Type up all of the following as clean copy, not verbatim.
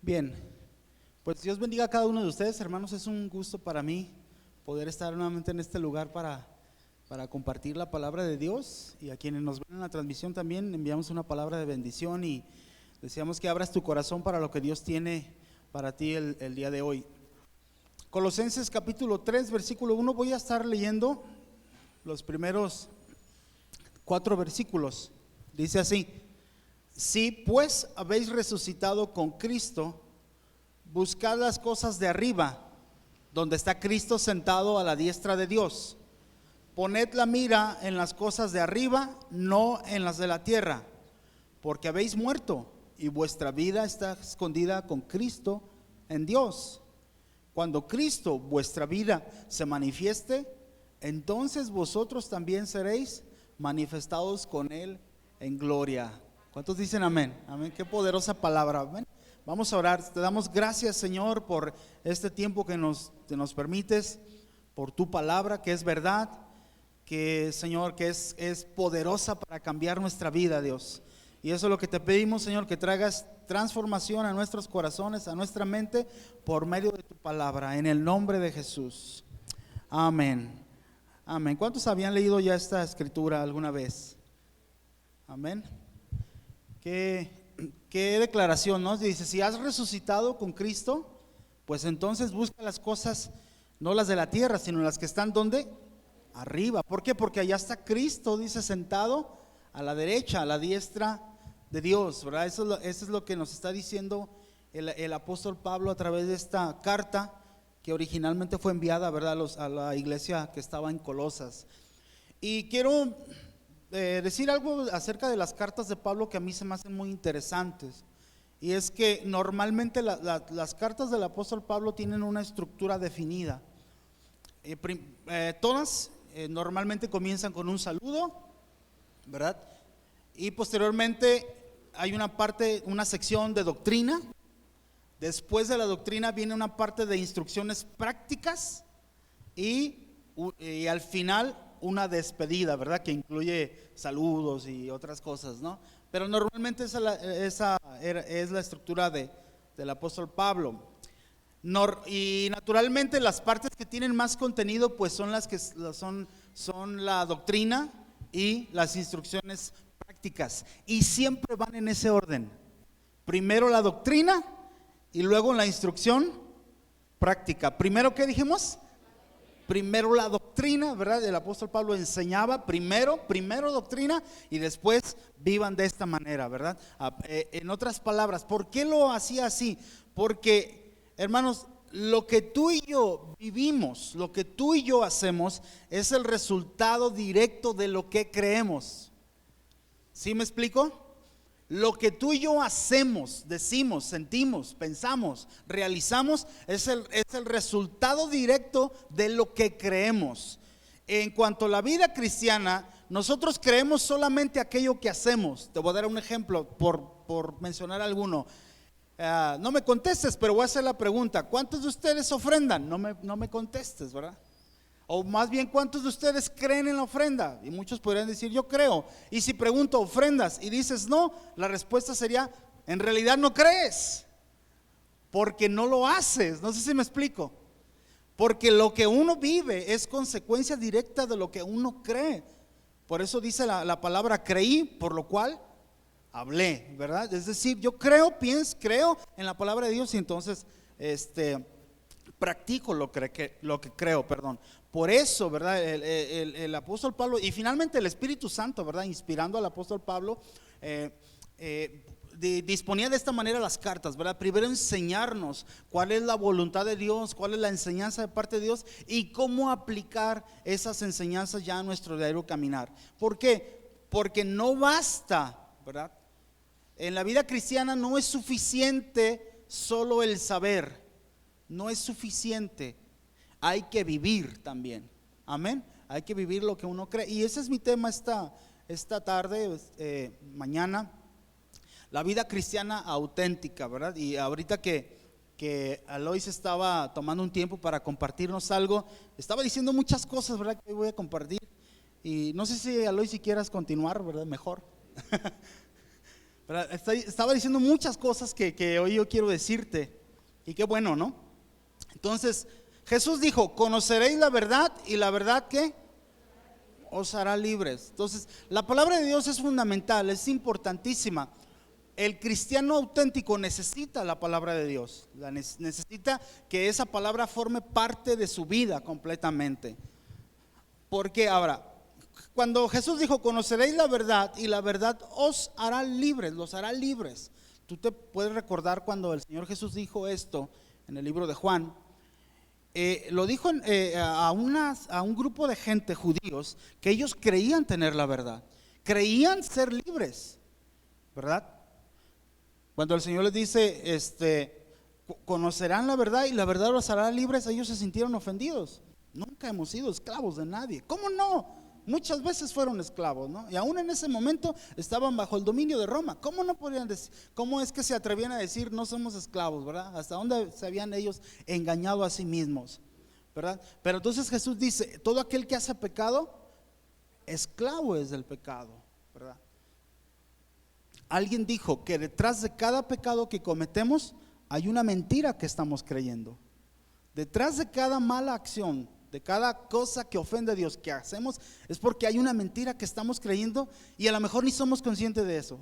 Bien, pues Dios bendiga a cada uno de ustedes, hermanos. Es un gusto para mí poder estar nuevamente en este lugar para compartir la palabra de Dios. Y a quienes nos ven en la transmisión también enviamos una palabra de bendición y deseamos que abras tu corazón para lo que Dios tiene para ti el día de hoy. Colosenses capítulo 3, versículo 1, voy a estar leyendo los primeros 4 versículos. Dice así: si pues habéis resucitado con Cristo, buscad las cosas de arriba, donde está Cristo sentado a la diestra de Dios. Poned la mira en las cosas de arriba, no en las de la tierra, porque habéis muerto y vuestra vida está escondida con Cristo en Dios. Cuando Cristo, vuestra vida, se manifieste, entonces vosotros también seréis manifestados con Él en gloria. ¿Cuántos dicen amén? Amén, qué poderosa palabra. Amén. Vamos a orar. Te damos gracias, Señor, por este tiempo que nos permites, por tu palabra que es verdad, que, Señor, que es poderosa para cambiar nuestra vida, Dios. Y eso es lo que te pedimos, Señor, que traigas transformación a nuestros corazones, a nuestra mente, por medio de tu palabra, en el nombre de Jesús. Amén. Amén. ¿Cuántos habían leído ya esta escritura alguna vez? Amén. Qué declaración, ¿no? Dice, si has resucitado con Cristo, pues entonces busca las cosas, no las de la tierra, sino las que están ¿dónde? Arriba. ¿Por qué? Porque allá está Cristo, dice, sentado a la derecha, a la diestra de Dios, ¿verdad? Eso es lo que nos está diciendo el apóstol Pablo a través de esta carta que originalmente fue enviada, ¿verdad?, a la iglesia que estaba en Colosas. Y quiero decir algo acerca de las cartas de Pablo que a mí se me hacen muy interesantes. Y es que normalmente las cartas del apóstol Pablo tienen una estructura definida. Todas normalmente comienzan con un saludo, ¿verdad? Y posteriormente hay una sección de doctrina. Después de la doctrina viene una parte de instrucciones prácticas y al final una despedida, ¿verdad? Que incluye saludos y otras cosas, ¿no? Pero normalmente esa es la estructura del apóstol Pablo. Y naturalmente las partes que tienen más contenido pues son las que son la doctrina y las instrucciones prácticas, y siempre van en ese orden: primero la doctrina y luego la instrucción práctica. Primero, ¿qué dijimos? Primero la doctrina, ¿verdad? El apóstol Pablo enseñaba primero doctrina y después vivan de esta manera, ¿verdad? En otras palabras, ¿por qué lo hacía así? Porque, hermanos, lo que tú y yo vivimos, lo que tú y yo hacemos es el resultado directo de lo que creemos. ¿Sí me explico? Lo que tú y yo hacemos, decimos, sentimos, pensamos, realizamos es el resultado directo de lo que creemos. En cuanto a la vida cristiana, nosotros creemos solamente aquello que hacemos. Te voy a dar un ejemplo por mencionar alguno. No me contestes, pero voy a hacer la pregunta: ¿cuántos de ustedes ofrendan? No me contestes, ¿verdad? O más bien, ¿cuántos de ustedes creen en la ofrenda? Y muchos podrían decir, yo creo. Y si pregunto, ¿ofrendas? Y dices no, la respuesta sería, en realidad no crees, porque no lo haces. No sé si me explico. Porque lo que uno vive es consecuencia directa de lo que uno cree. Por eso dice la palabra creí, por lo cual hablé, ¿verdad? Es decir, yo creo en la palabra de Dios y entonces practico lo que creo, perdón. Por eso, ¿verdad? El apóstol Pablo y finalmente el Espíritu Santo, ¿verdad?, inspirando al apóstol Pablo, disponía de esta manera las cartas, ¿verdad? Primero enseñarnos cuál es la voluntad de Dios, cuál es la enseñanza de parte de Dios y cómo aplicar esas enseñanzas ya a nuestro diario caminar. ¿Por qué? Porque no basta, ¿verdad? En la vida cristiana no es suficiente solo el saber, no es suficiente. Hay que vivir también, amén. Hay que vivir lo que uno cree. Y ese es mi tema esta tarde, mañana: la vida cristiana auténtica, ¿verdad? Y ahorita que Alois estaba tomando un tiempo para compartirnos algo, estaba diciendo muchas cosas, ¿verdad?, que hoy voy a compartir. Y no sé si Alois, si quieras continuar, ¿verdad? Mejor. Pero estaba diciendo muchas cosas que hoy yo quiero decirte. Y qué bueno, ¿no? Entonces, Jesús dijo, conoceréis la verdad y la verdad ¿qué? Os hará libres. Entonces, la palabra de Dios es fundamental, es importantísima. El cristiano auténtico necesita la palabra de Dios, necesita que esa palabra forme parte de su vida completamente. Porque ahora, cuando Jesús dijo, conoceréis la verdad y la verdad os hará libres, los hará libres. Tú te puedes recordar cuando el Señor Jesús dijo esto en el libro de Juan. Lo dijo a un grupo de gente, judíos, que ellos creían tener la verdad, creían ser libres, ¿verdad? Cuando el Señor les dice, conocerán la verdad y la verdad los hará libres, ellos se sintieron ofendidos. Nunca hemos sido esclavos de nadie. ¿Cómo no? Muchas veces fueron esclavos, ¿no? Y aún en ese momento estaban bajo el dominio de Roma. ¿Cómo no podrían decir? ¿Cómo es que se atrevían a decir no somos esclavos, verdad? ¿Hasta dónde se habían ellos engañado a sí mismos, verdad? Pero entonces Jesús dice, todo aquel que hace pecado, esclavo es del pecado, ¿verdad? Alguien dijo que detrás de cada pecado que cometemos hay una mentira que estamos creyendo. Detrás de cada mala acción, de cada cosa que ofende a Dios que hacemos, es porque hay una mentira que estamos creyendo y a lo mejor ni somos conscientes de eso.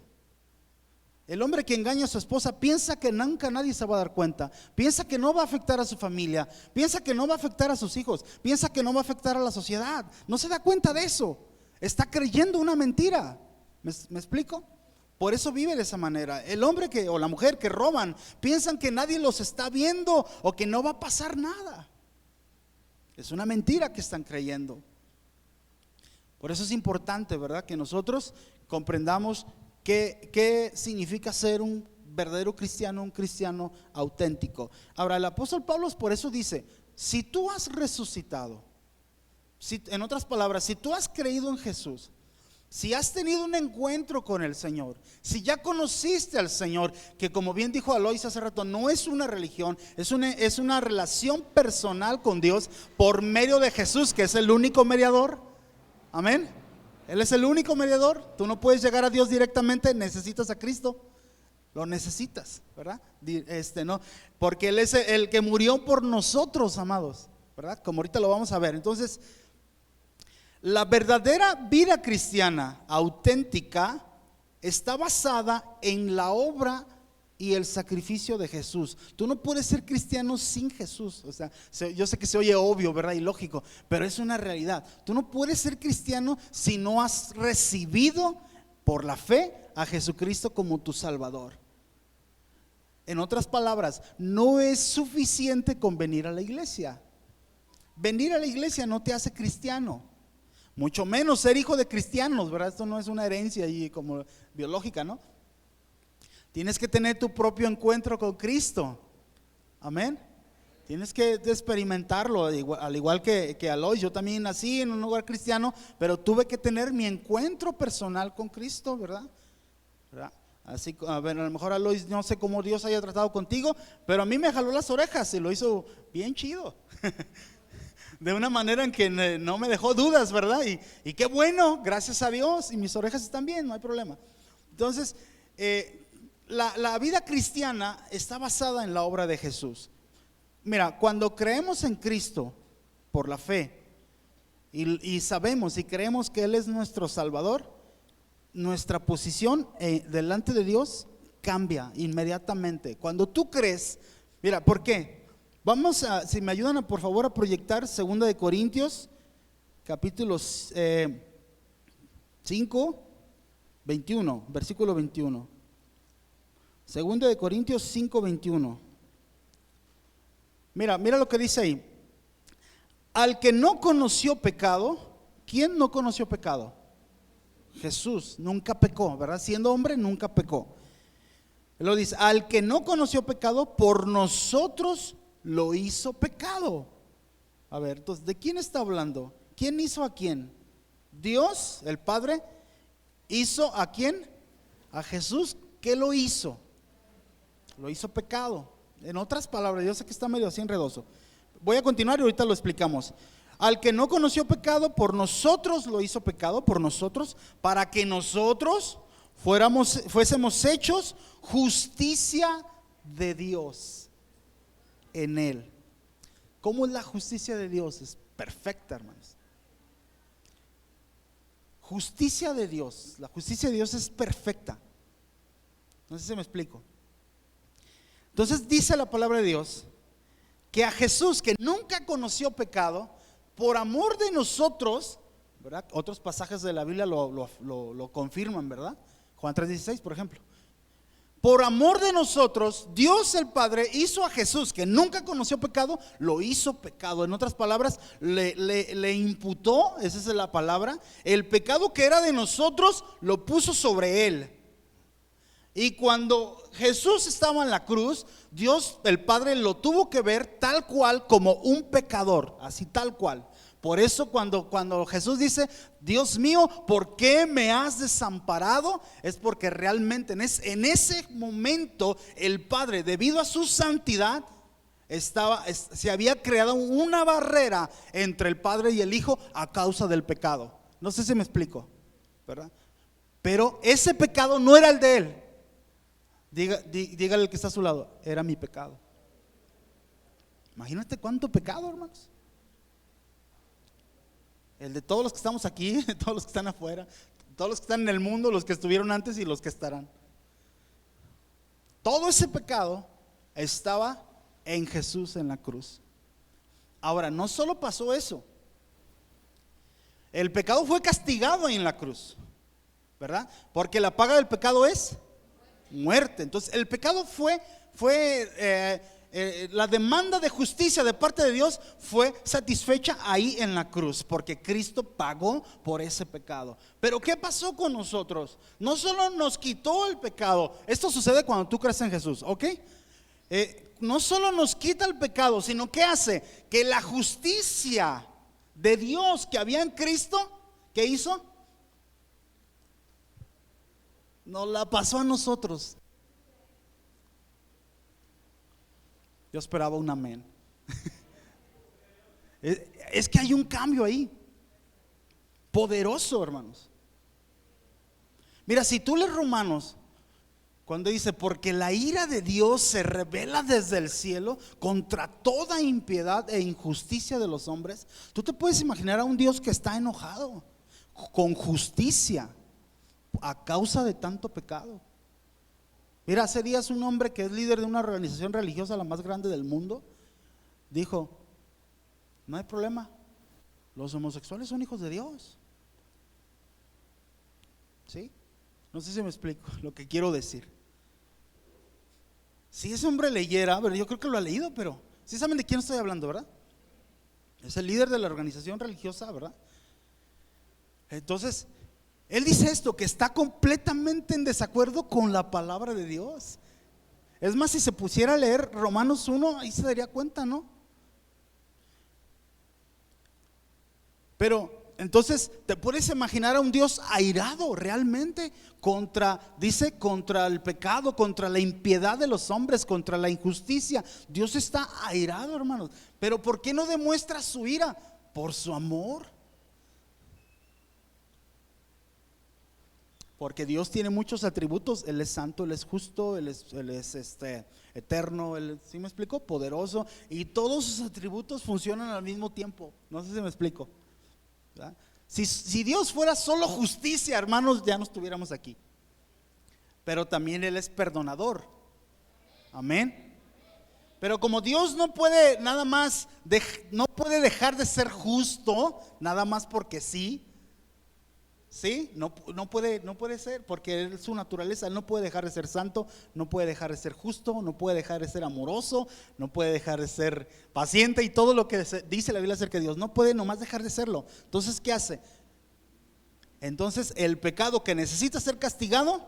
El hombre que engaña a su esposa piensa que nunca nadie se va a dar cuenta, piensa que no va a afectar a su familia, piensa que no va a afectar a sus hijos, piensa que no va a afectar a la sociedad, no se da cuenta de eso, está creyendo una mentira. ¿Me explico? Por eso vive de esa manera. El hombre o la mujer que roban piensan que nadie los está viendo o que no va a pasar nada. Es una mentira que están creyendo. Por eso es importante, ¿verdad?, que nosotros comprendamos qué significa ser un verdadero cristiano, un cristiano auténtico. Ahora, el apóstol Pablo por eso dice, si tú has resucitado, en otras palabras, si tú has creído en Jesús, si has tenido un encuentro con el Señor, si ya conociste al Señor, que como bien dijo Alois hace rato, no es una religión, es una relación personal con Dios por medio de Jesús, que es el único mediador. Amén. Él es el único mediador. Tú no puedes llegar a Dios directamente, necesitas a Cristo. Lo necesitas, ¿verdad? No, porque Él es el que murió por nosotros, amados, ¿verdad? Como ahorita lo vamos a ver. Entonces, la verdadera vida cristiana auténtica está basada en la obra y el sacrificio de Jesús. Tú no puedes ser cristiano sin Jesús. O sea, yo sé que se oye obvio, ¿verdad? Y lógico, pero es una realidad. Tú no puedes ser cristiano si no has recibido por la fe a Jesucristo como tu Salvador. En otras palabras, no es suficiente con venir a la iglesia. Venir a la iglesia no te hace cristiano. Mucho menos ser hijo de cristianos, ¿verdad? Esto no es una herencia ahí como biológica, ¿no? Tienes que tener tu propio encuentro con Cristo. Amén. Tienes que experimentarlo, al igual que Alois. Yo también nací en un lugar cristiano, pero tuve que tener mi encuentro personal con Cristo, ¿verdad? Así, a ver, a lo mejor Alois, no sé cómo Dios haya tratado contigo, pero a mí me jaló las orejas y lo hizo bien chido. De una manera en que no me dejó dudas, ¿verdad? Y qué bueno, gracias a Dios, y mis orejas están bien, no hay problema. Entonces, la vida cristiana está basada en la obra de Jesús. Mira, cuando creemos en Cristo por la fe y sabemos y creemos que Él es nuestro Salvador, nuestra posición delante de Dios cambia inmediatamente. Cuando tú crees, mira, ¿por qué? Vamos a, si me ayudan por favor a proyectar 2 de Corintios capítulo 5, 21, versículo 21. 2 de Corintios 5, 21. Mira lo que dice ahí. Al que no conoció pecado, ¿quién no conoció pecado? Jesús nunca pecó, ¿verdad? Siendo hombre nunca pecó. Él lo dice, al que no conoció pecado, por nosotros lo hizo pecado. A ver, entonces, ¿de quién está hablando? ¿Quién hizo a quién? Dios, el Padre, hizo a quién? A Jesús. ¿Qué lo hizo? Lo hizo pecado. En otras palabras, yo sé que está medio así enredoso. Voy a continuar y ahorita lo explicamos. Al que no conoció pecado, por nosotros lo hizo pecado, por nosotros, para que nosotros fuésemos hechos justicia de Dios en Él. ¿Cómo es la justicia de Dios? Es perfecta, hermanos. Justicia de Dios, la justicia de Dios es perfecta. No sé si me explico. Entonces dice la palabra de Dios que a Jesús, que nunca conoció pecado, por amor de nosotros, ¿verdad? Otros pasajes de la Biblia lo confirman, ¿verdad? Juan 3:16, por ejemplo. Por amor de nosotros, Dios el Padre hizo a Jesús, que nunca conoció pecado, lo hizo pecado. En otras palabras, le imputó, esa es la palabra, el pecado que era de nosotros, lo puso sobre Él. Y cuando Jesús estaba en la cruz, Dios el Padre lo tuvo que ver tal cual como un pecador, así tal cual. Por eso cuando Jesús dice, Dios mío, ¿por qué me has desamparado? Es porque realmente en ese momento el Padre, debido a su santidad, se había creado una barrera entre el Padre y el Hijo a causa del pecado. No sé si me explico, ¿verdad? Pero ese pecado no era el de Él. Dígale al que está a su lado, era mi pecado. Imagínate cuánto pecado, hermanos. El de todos los que estamos aquí, de todos los que están afuera, todos los que están en el mundo, los que estuvieron antes y los que estarán. Todo ese pecado estaba en Jesús en la cruz. Ahora, no solo pasó eso, el pecado fue castigado ahí en la cruz, ¿verdad? Porque la paga del pecado es muerte. Entonces el pecado fue la demanda de justicia de parte de Dios fue satisfecha ahí en la cruz, porque Cristo pagó por ese pecado. Pero ¿qué pasó con nosotros? No solo nos quitó el pecado, esto sucede cuando tú crees en Jesús, ¿ok? No solo nos quita el pecado, sino que hace que la justicia de Dios que había en Cristo, ¿qué hizo? Nos la pasó a nosotros. Yo esperaba un amén. Es que hay un cambio ahí, poderoso, hermanos. Mira, si tú lees Romanos, cuando dice, porque la ira de Dios se revela desde el cielo contra toda impiedad e injusticia de los hombres, tú te puedes imaginar a un Dios que está enojado con justicia a causa de tanto pecado. Mira, hace días un hombre que es líder de una organización religiosa, la más grande del mundo, dijo, no hay problema, los homosexuales son hijos de Dios. ¿Sí? No sé si me explico lo que quiero decir. Si ese hombre leyera, pero yo creo que lo ha leído, pero sí saben de quién estoy hablando, ¿verdad? Es el líder de la organización religiosa, ¿verdad? Entonces él dice esto, que está completamente en desacuerdo con la palabra de Dios. Es más, si se pusiera a leer Romanos 1, ahí se daría cuenta, ¿no? Pero entonces te puedes imaginar a un Dios airado realmente dice, contra el pecado, contra la impiedad de los hombres, contra la injusticia. Dios está airado, hermanos. Pero ¿por qué no demuestra su ira? Por su amor. Porque Dios tiene muchos atributos. Él es santo, Él es justo, Él es eterno, ¿sí me explico? Poderoso. Y todos sus atributos funcionan al mismo tiempo. No sé si me explico, ¿verdad? Si Dios fuera solo justicia, hermanos, ya no estuviéramos aquí. Pero también Él es perdonador. Amén. Pero como Dios no puede nada más, no puede dejar de ser justo, nada más porque sí. ¿Sí? No puede ser, porque es su naturaleza. Él no puede dejar de ser santo, no puede dejar de ser justo, no puede dejar de ser amoroso, no puede dejar de ser paciente y todo lo que dice la Biblia acerca de Dios. No puede nomás dejar de serlo. Entonces, ¿qué hace? Entonces, el pecado que necesita ser castigado,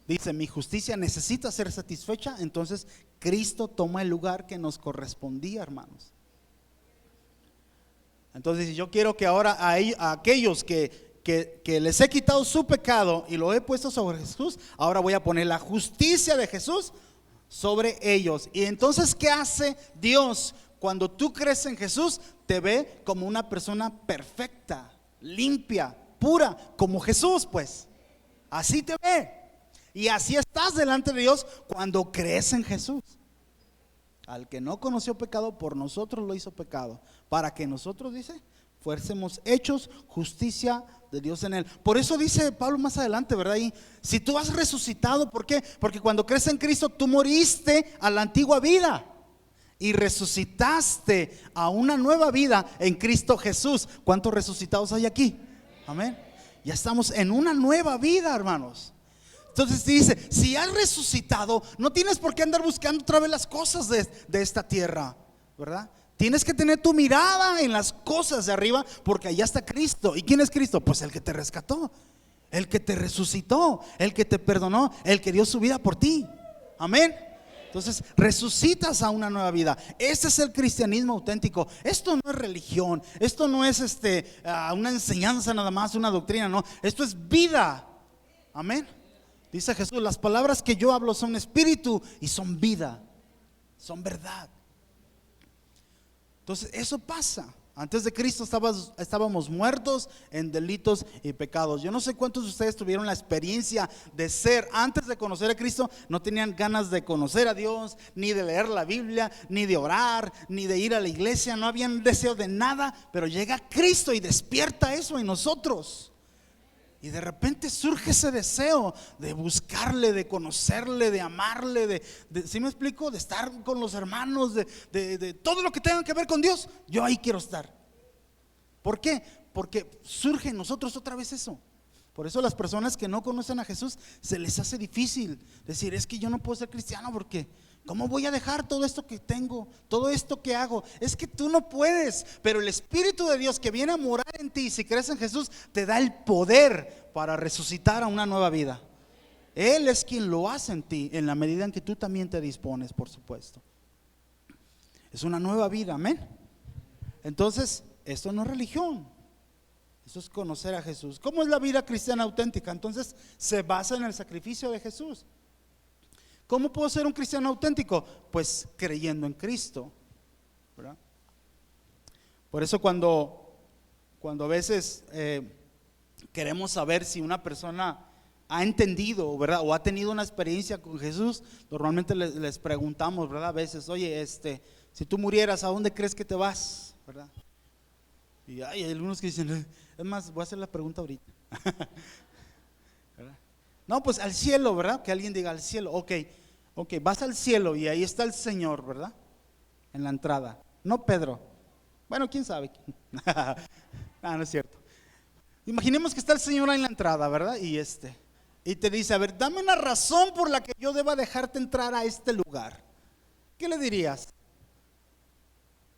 dice, mi justicia necesita ser satisfecha. Entonces, Cristo toma el lugar que nos correspondía, hermanos. Entonces, yo quiero que ahora a aquellos que les he quitado su pecado y lo he puesto sobre Jesús, ahora voy a poner la justicia de Jesús sobre ellos. Y entonces, ¿qué hace Dios? Cuando tú crees en Jesús, te ve como una persona perfecta, limpia, pura, como Jesús, pues. Así te ve. Y así estás delante de Dios cuando crees en Jesús. Al que no conoció pecado, por nosotros lo hizo pecado, para que nosotros, dice, fuésemos hechos justicia de Dios en él. Por eso dice Pablo más adelante, ¿verdad? Y si tú has resucitado, ¿por qué? Porque cuando crees en Cristo, tú moriste a la antigua vida y resucitaste a una nueva vida en Cristo Jesús. ¿Cuántos resucitados hay aquí? Amén. Ya estamos en una nueva vida, hermanos. Entonces dice, si has resucitado, no tienes por qué andar buscando otra vez las cosas de esta tierra, ¿verdad? Tienes que tener tu mirada en las cosas de arriba, porque allá está Cristo. ¿Y quién es Cristo? Pues el que te rescató, el que te resucitó, el que te perdonó, el que dio su vida por ti. Amén. Entonces resucitas a una nueva vida. Este es el cristianismo auténtico. Esto no es religión, esto no es una enseñanza nada más, una doctrina, no. Esto es vida. Amén. Dice Jesús, las palabras que yo hablo son espíritu y son vida, son verdad. Entonces eso pasa. Antes de Cristo estábamos muertos en delitos y pecados. Yo no sé cuántos de ustedes tuvieron la experiencia de ser, antes de conocer a Cristo, no tenían ganas de conocer a Dios, ni de leer la Biblia, ni de orar, ni de ir a la iglesia. No habían deseo de nada, pero llega Cristo y despierta eso en nosotros. Y de repente surge ese deseo de buscarle, de conocerle, de amarle, ¿sí me explico? De estar con los hermanos, de todo lo que tenga que ver con Dios. Yo ahí quiero estar. ¿Por qué? Porque surge en nosotros otra vez eso. Por eso las personas que no conocen a Jesús se les hace difícil decir, es que yo no puedo ser cristiano porque ¿cómo voy a dejar todo esto que tengo, todo esto que hago? Es que tú no puedes, pero el Espíritu de Dios que viene a morar en ti, si crees en Jesús, te da el poder para resucitar a una nueva vida. Él es quien lo hace en ti, en la medida en que tú también te dispones, por supuesto. Es una nueva vida, amén. Entonces, esto no es religión, esto es conocer a Jesús. ¿Cómo es la vida cristiana auténtica? Entonces, se basa en el sacrificio de Jesús. ¿Cómo puedo ser un cristiano auténtico? Pues creyendo en Cristo, ¿verdad? Por eso cuando a veces queremos saber si una persona ha entendido, ¿verdad? O ha tenido una experiencia con Jesús, normalmente les preguntamos, ¿verdad? A veces, oye, si tú murieras, ¿a dónde crees que te vas? ¿Verdad? Y hay algunos que dicen, es más, voy a hacer la pregunta ahorita. ¿Verdad? No, pues al cielo, ¿verdad? Que alguien diga al cielo. Ok, vas al cielo y ahí está el Señor, ¿verdad? En la entrada. No Pedro. Bueno, quién sabe. No es cierto. Imaginemos que está el Señor ahí en la entrada, ¿verdad? Y te dice, a ver, dame una razón por la que yo deba dejarte entrar a este lugar. ¿Qué le dirías?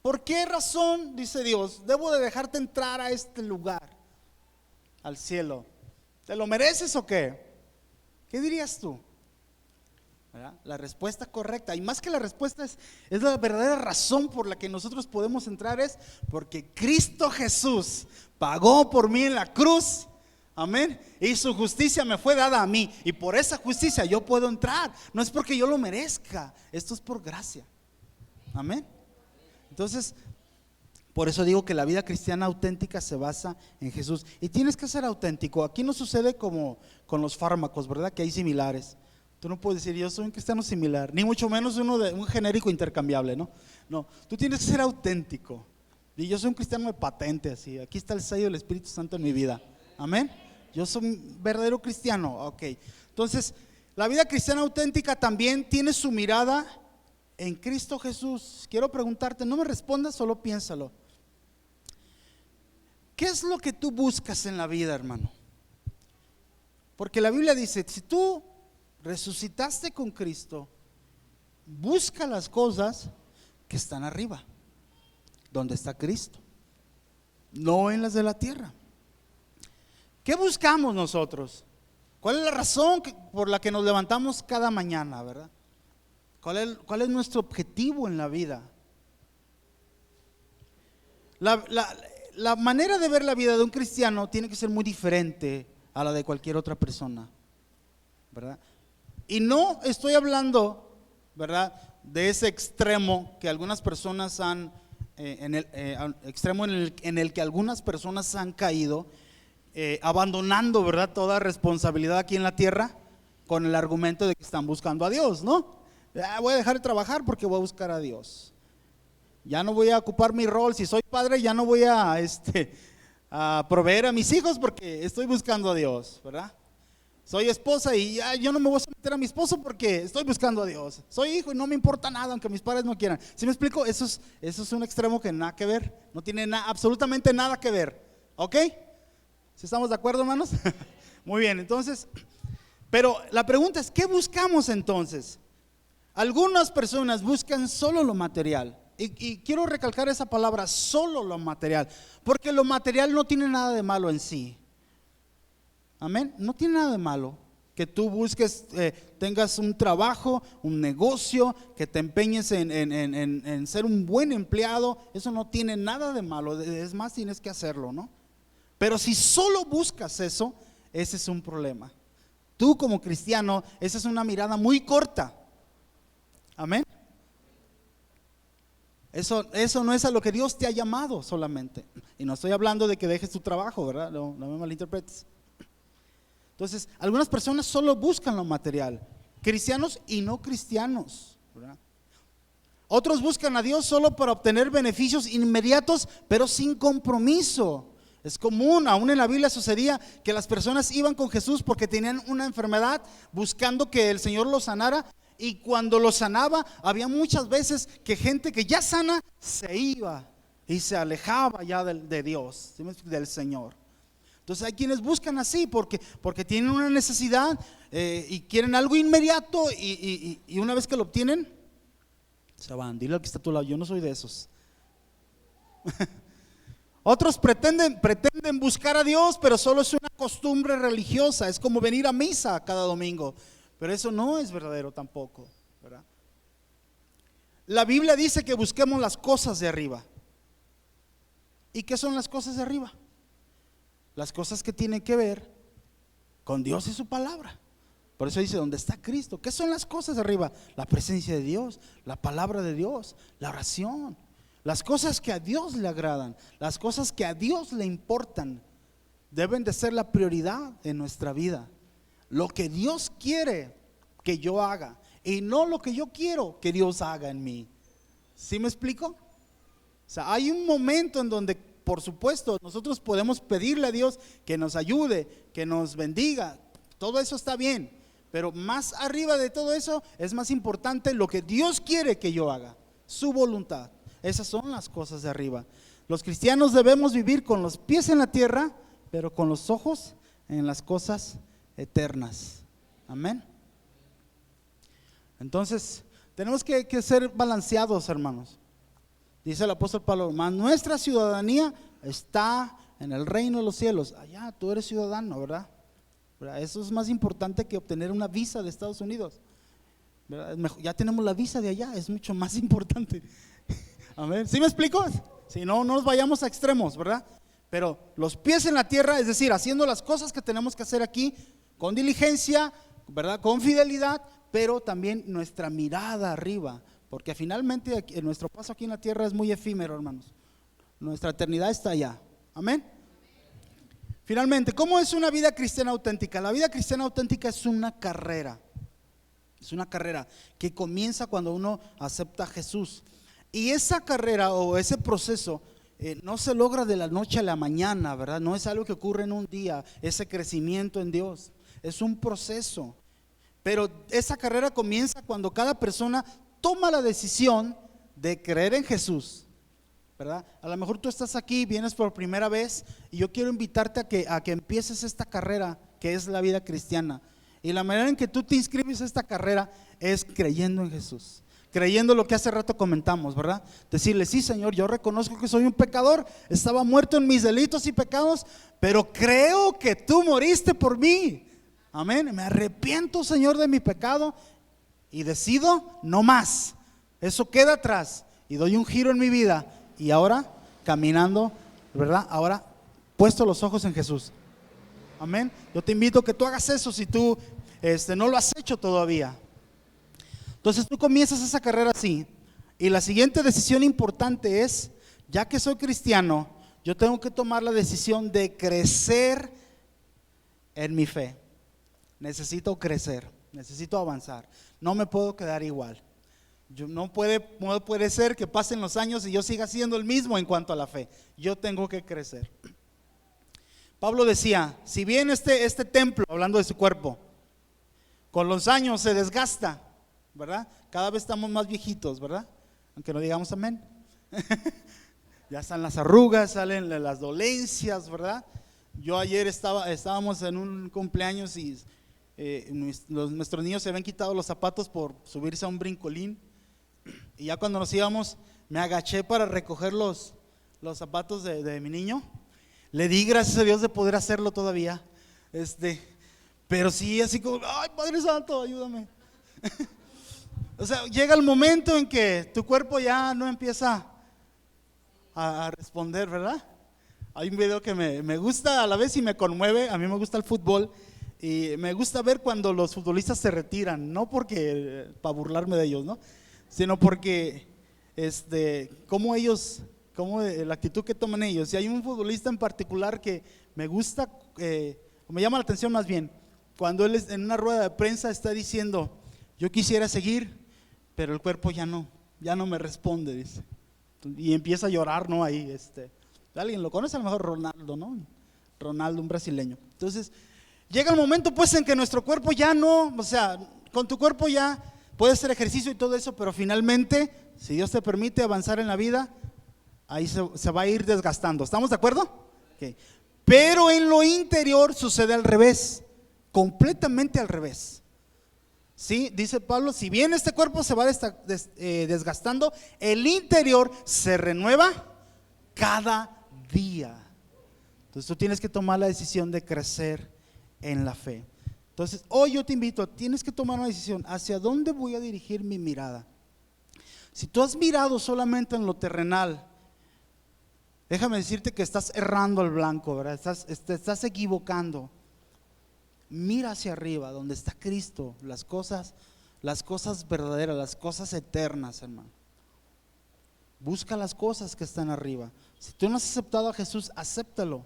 ¿Por qué razón, dice Dios, debo de dejarte entrar a este lugar, al cielo? ¿Te lo mereces o qué? ¿Qué dirías tú? ¿Verdad? La respuesta correcta, y más que la respuesta es la verdadera razón por la que nosotros podemos entrar, es porque Cristo Jesús pagó por mí en la cruz, amén, y su justicia me fue dada a mí, y por esa justicia yo puedo entrar. No es porque yo lo merezca, esto es por gracia, amén. Entonces, por eso digo que la vida cristiana auténtica se basa en Jesús. Y tienes que ser auténtico. Aquí no sucede como con los fármacos, ¿verdad? Que hay similares. Tú no puedes decir, yo soy un cristiano similar, ni mucho menos un genérico intercambiable, ¿no? No, tú tienes que ser auténtico. Y yo soy un cristiano de patente, así. Aquí está el sello del Espíritu Santo en mi vida. Amén. Yo soy un verdadero cristiano. Ok. Entonces, la vida cristiana auténtica también tiene su mirada en Cristo Jesús. Quiero preguntarte, no me respondas, solo piénsalo. ¿Qué es lo que tú buscas en la vida, hermano? Porque la Biblia dice, si tú resucitaste con Cristo, busca las cosas que están arriba, donde está Cristo, no en las de la tierra. ¿Qué buscamos nosotros? ¿Cuál es la razón por la que nos levantamos cada mañana, verdad? ¿Cuál es nuestro objetivo en la vida? La manera de ver la vida de un cristiano tiene que ser muy diferente a la de cualquier otra persona, ¿verdad? Y no estoy hablando, ¿verdad?, de ese extremo que algunas personas extremo en el que algunas personas han caído, abandonando, ¿verdad?, toda responsabilidad aquí en la tierra con el argumento de que están buscando a Dios, ¿no? Voy a dejar de trabajar porque voy a buscar a Dios. Ya no voy a ocupar mi rol, si soy padre ya no voy a proveer a mis hijos porque estoy buscando a Dios, ¿verdad? Soy esposa y yo no me voy a someter a mi esposo porque estoy buscando a Dios. Soy hijo y no me importa nada aunque mis padres no quieran. ¿Sí me explico? Eso es un extremo que nada que ver, no tiene absolutamente nada que ver, ¿ok? ¿Sí estamos de acuerdo, hermanos? Muy bien, entonces, pero la pregunta es, ¿qué buscamos entonces? Algunas personas buscan solo lo material. Y quiero recalcar esa palabra, solo lo material, porque lo material no tiene nada de malo en sí. Amén, no tiene nada de malo que tú busques, tengas un trabajo, un negocio, que te empeñes en ser un buen empleado. Eso no tiene nada de malo, es más, tienes que hacerlo, ¿no? Pero si solo buscas eso, ese es un problema. Tú como cristiano, esa es una mirada muy corta. Amén. Eso no es a lo que Dios te ha llamado solamente. Y no estoy hablando de que dejes tu trabajo, ¿verdad? No me malinterpretes. Entonces, algunas personas solo buscan lo material, cristianos y no cristianos, ¿verdad? Otros buscan a Dios solo para obtener beneficios inmediatos, pero sin compromiso. Es común, aún en la Biblia sucedía que las personas iban con Jesús porque tenían una enfermedad, buscando que el Señor los sanara. Y cuando los sanaba, había muchas veces que gente que ya sana se iba y se alejaba ya de Dios, del Señor. Entonces hay quienes buscan así porque tienen una necesidad y quieren algo inmediato y una vez que lo obtienen, se van. Dile al que está a tu lado, yo no soy de esos. Otros pretenden buscar a Dios, pero solo es una costumbre religiosa, es como venir a misa cada domingo, pero eso no es verdadero tampoco, ¿verdad? La Biblia dice que busquemos las cosas de arriba. ¿Y qué son las cosas de arriba? Las cosas que tienen que ver con Dios y su palabra. Por eso dice, ¿dónde está Cristo? ¿Qué son las cosas de arriba? La presencia de Dios, la palabra de Dios, la oración, las cosas que a Dios le agradan, las cosas que a Dios le importan, deben de ser la prioridad en nuestra vida. Lo que Dios quiere que yo haga y no lo que yo quiero que Dios haga en mí. ¿Sí me explico? O sea, hay un momento en donde, por supuesto, nosotros podemos pedirle a Dios que nos ayude, que nos bendiga, todo eso está bien, pero más arriba de todo eso es más importante lo que Dios quiere que yo haga, su voluntad. Esas son las cosas de arriba. Los cristianos debemos vivir con los pies en la tierra, pero con los ojos en las cosas eternas. Amén. Entonces, tenemos que ser balanceados, hermanos. Dice el apóstol Pablo, mas nuestra ciudadanía está en el reino de los cielos. Allá tú eres ciudadano, ¿verdad? Eso es más importante que obtener una visa de Estados Unidos, ¿verdad? Ya tenemos la visa de allá, es mucho más importante. Amén. ¿Sí me explico? Si no, no nos vayamos a extremos, ¿verdad? Pero los pies en la tierra, es decir, haciendo las cosas que tenemos que hacer aquí con diligencia, ¿verdad? Con fidelidad, pero también nuestra mirada arriba, porque finalmente nuestro paso aquí en la tierra es muy efímero, hermanos. Nuestra eternidad está allá. Amén. Finalmente, ¿cómo es una vida cristiana auténtica? La vida cristiana auténtica es una carrera. Es una carrera que comienza cuando uno acepta a Jesús. Y esa carrera o ese proceso no se logra de la noche a la mañana, ¿verdad? No es algo que ocurre en un día, ese crecimiento en Dios. Es un proceso. Pero esa carrera comienza cuando cada persona toma la decisión de creer en Jesús, ¿verdad? A lo mejor tú estás aquí, vienes por primera vez y yo quiero invitarte a que empieces esta carrera que es la vida cristiana. Y la manera en que tú te inscribes a esta carrera es creyendo en Jesús, creyendo lo que hace rato comentamos, ¿verdad? Decirle, sí, Señor, yo reconozco que soy un pecador, estaba muerto en mis delitos y pecados, pero creo que tú moriste por mí. Amén. Me arrepiento, Señor, de mi pecado y decido no más. Eso queda atrás y doy un giro en mi vida y ahora caminando, ¿verdad? Ahora puesto los ojos en Jesús. Amén. Yo te invito a que tú hagas eso si tú no lo has hecho todavía. Entonces tú comienzas esa carrera así y la siguiente decisión importante es, ya que soy cristiano, yo tengo que tomar la decisión de crecer en mi fe. Necesito crecer, necesito avanzar. No me puedo quedar igual. No puede ser que pasen los años y yo siga siendo el mismo en cuanto a la fe. Yo tengo que crecer. Pablo decía, si bien este templo, hablando de su cuerpo, con los años se desgasta, ¿verdad? Cada vez estamos más viejitos, ¿verdad? Aunque no digamos amén. Ya están las arrugas, salen las dolencias, ¿verdad? Yo ayer estábamos en un cumpleaños y nuestros niños se habían quitado los zapatos por subirse a un brincolín. Y ya cuando nos íbamos, me agaché para recoger los zapatos de mi niño. Le di gracias a Dios de poder hacerlo todavía. Pero sí, así como, ay, Padre Santo, ayúdame. O sea, llega el momento en que tu cuerpo ya no empieza a responder, ¿verdad? Hay un video que me gusta a la vez y me conmueve. A mí me gusta el fútbol y me gusta ver cuando los futbolistas se retiran, no porque para burlarme de ellos, ¿no? Sino porque cómo la actitud que toman ellos. Y hay un futbolista en particular que me gusta, me llama la atención más bien, cuando él en una rueda de prensa está diciendo, yo quisiera seguir, pero el cuerpo ya no me responde, dice. Y empieza a llorar, ¿no? Ahí, alguien lo conoce, a lo mejor Ronaldo, ¿no? Ronaldo, un brasileño. Entonces, llega el momento pues en que nuestro cuerpo ya no, o sea, con tu cuerpo ya puedes hacer ejercicio y todo eso, pero finalmente, si Dios te permite avanzar en la vida, ahí se va a ir desgastando. ¿Estamos de acuerdo? Okay. Pero en lo interior sucede al revés, completamente al revés. ¿Sí? Dice Pablo, si bien este cuerpo se va desgastando, el interior se renueva cada día. Entonces tú tienes que tomar la decisión de crecer en la fe. Entonces hoy yo te invito, tienes que tomar una decisión, ¿hacia dónde voy a dirigir mi mirada? Si tú has mirado solamente en lo terrenal, déjame decirte que estás errando al blanco, ¿verdad? Te estás equivocando. Mira hacia arriba, donde está Cristo, las cosas verdaderas, las cosas eternas, hermano. Busca las cosas que están arriba. Si tú no has aceptado a Jesús, acéptalo.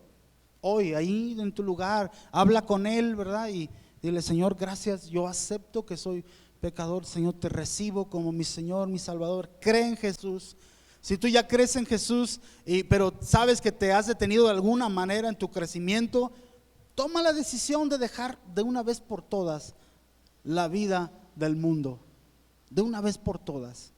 Hoy, ahí en tu lugar, habla con Él, ¿verdad? Y dile, Señor, gracias, yo acepto que soy pecador, Señor, te recibo como mi Señor, mi Salvador. Cree en Jesús. Si tú ya crees en Jesús, pero sabes que te has detenido de alguna manera en tu crecimiento, toma la decisión de dejar de una vez por todas la vida del mundo, de una vez por todas.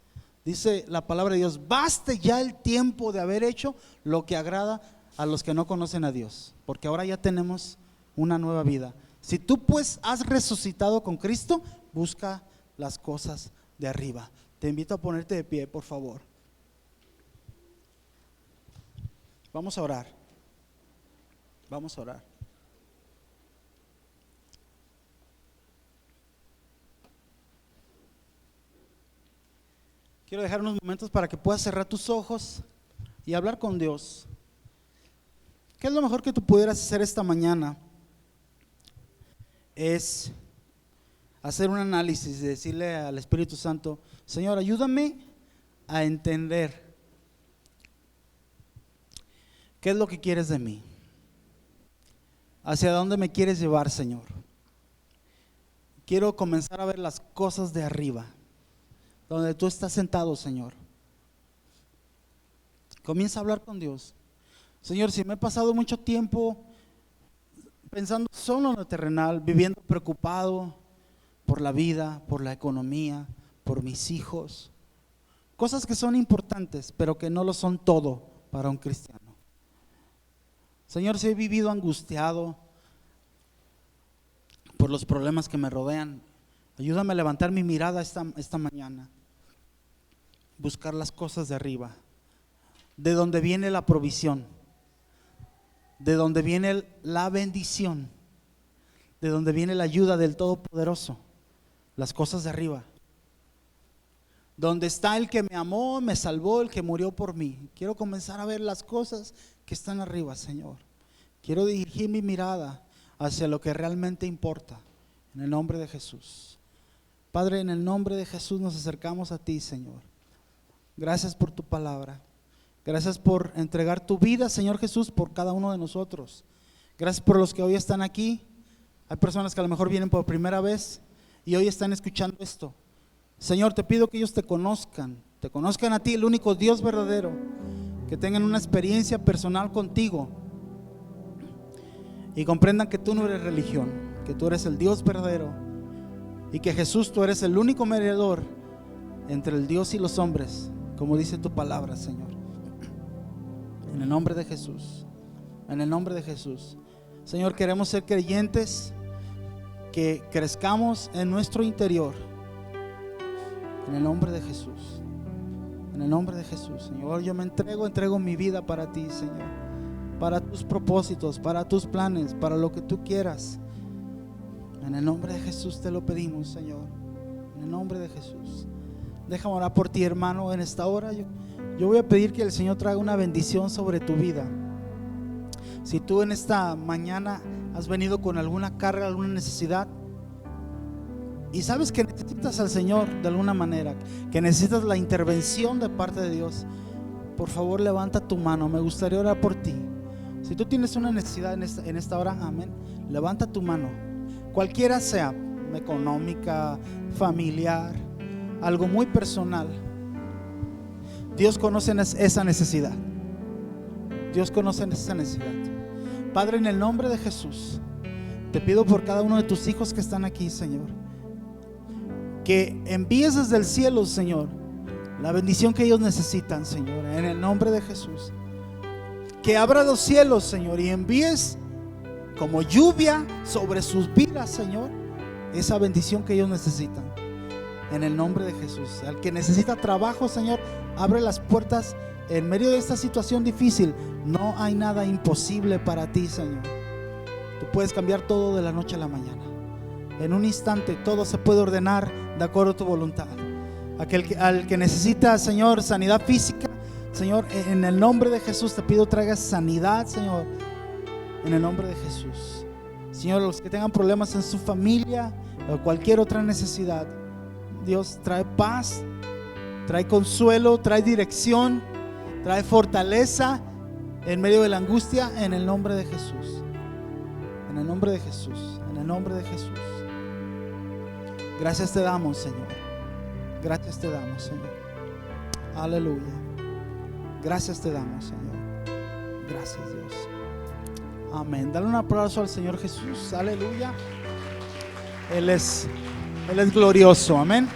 Dice la palabra de Dios, baste ya el tiempo de haber hecho lo que agrada a los que no conocen a Dios, porque ahora ya tenemos una nueva vida. Si tú pues has resucitado con Cristo, busca las cosas de arriba. Te invito a ponerte de pie, por favor. Vamos a orar. Vamos a orar. Quiero dejar unos momentos para que puedas cerrar tus ojos y hablar con Dios. ¿Qué es lo mejor que tú pudieras hacer esta mañana? Es hacer un análisis y decirle al Espíritu Santo, Señor, ayúdame a entender qué es lo que quieres de mí. ¿Hacia dónde me quieres llevar, Señor? Quiero comenzar a ver las cosas de arriba, donde tú estás sentado, Señor. Comienza a hablar con Dios. Señor, si me he pasado mucho tiempo pensando solo en lo terrenal, viviendo preocupado por la vida, por la economía, por mis hijos, cosas que son importantes, pero que no lo son todo para un cristiano. Señor, si he vivido angustiado por los problemas que me rodean, ayúdame a levantar mi mirada esta mañana, buscar las cosas de arriba, de donde viene la provisión, de donde viene la bendición, de donde viene la ayuda del Todopoderoso, las cosas de arriba, donde está el que me amó, me salvó, el que murió por mí. Quiero comenzar a ver las cosas que están arriba, Señor. Quiero dirigir mi mirada hacia lo que realmente importa, en el nombre de Jesús. Padre, en el nombre de Jesús nos acercamos a ti, Señor. Gracias por tu palabra. Gracias por entregar tu vida, Señor Jesús, por cada uno de nosotros. Gracias por los que hoy están aquí. Hay personas que a lo mejor vienen por primera vez y hoy están escuchando esto. Señor, te pido que ellos te conozcan a ti, el único Dios verdadero, que tengan una experiencia personal contigo y comprendan que tú no eres religión, que tú eres el Dios verdadero y que Jesús, tú eres el único mediador entre el Dios y los hombres, como dice tu palabra, Señor. En el nombre de Jesús, en el nombre de Jesús. Señor, queremos ser creyentes, que crezcamos en nuestro interior. En el nombre de Jesús, en el nombre de Jesús, Señor, yo me entrego mi vida para ti, Señor, para tus propósitos, para tus planes, para lo que tú quieras. En el nombre de Jesús te lo pedimos, Señor, en el nombre de Jesús. Déjame orar por ti, hermano, en esta hora. Yo voy a pedir que el Señor traiga una bendición sobre tu vida. Si tú en esta mañana has venido con alguna carga, alguna necesidad, y sabes que necesitas al Señor de alguna manera, que necesitas la intervención de parte de Dios, por favor levanta tu mano, me gustaría orar por ti. Si tú tienes una necesidad en esta hora, amén, levanta tu mano, cualquiera sea, económica, familiar, algo muy personal. Dios conoce esa necesidad. Dios conoce esa necesidad. Padre, en el nombre de Jesús, te pido por cada uno de tus hijos que están aquí, Señor, que envíes desde el cielo, Señor, la bendición que ellos necesitan, Señor, en el nombre de Jesús. Que abra los cielos, Señor, y envíes como lluvia sobre sus vidas, Señor, esa bendición que ellos necesitan, en el nombre de Jesús. Al que necesita trabajo, Señor, abre las puertas en medio de esta situación difícil. No hay nada imposible para ti, Señor. Tú puedes cambiar todo de la noche a la mañana. En un instante todo se puede ordenar de acuerdo a tu voluntad. Al que necesita, Señor, sanidad física, Señor, en el nombre de Jesús te pido traigas sanidad, Señor, en el nombre de Jesús. Señor, los que tengan problemas en su familia o cualquier otra necesidad, Dios trae paz, trae consuelo, trae dirección, trae fortaleza en medio de la angustia, en el nombre de Jesús. En el nombre de Jesús, en el nombre de Jesús. Gracias te damos, Señor. Gracias te damos, Señor. Aleluya. Gracias te damos, Señor. Gracias, Dios. Amén. Dale un aplauso al Señor Jesús. Aleluya. Él es glorioso. Amén.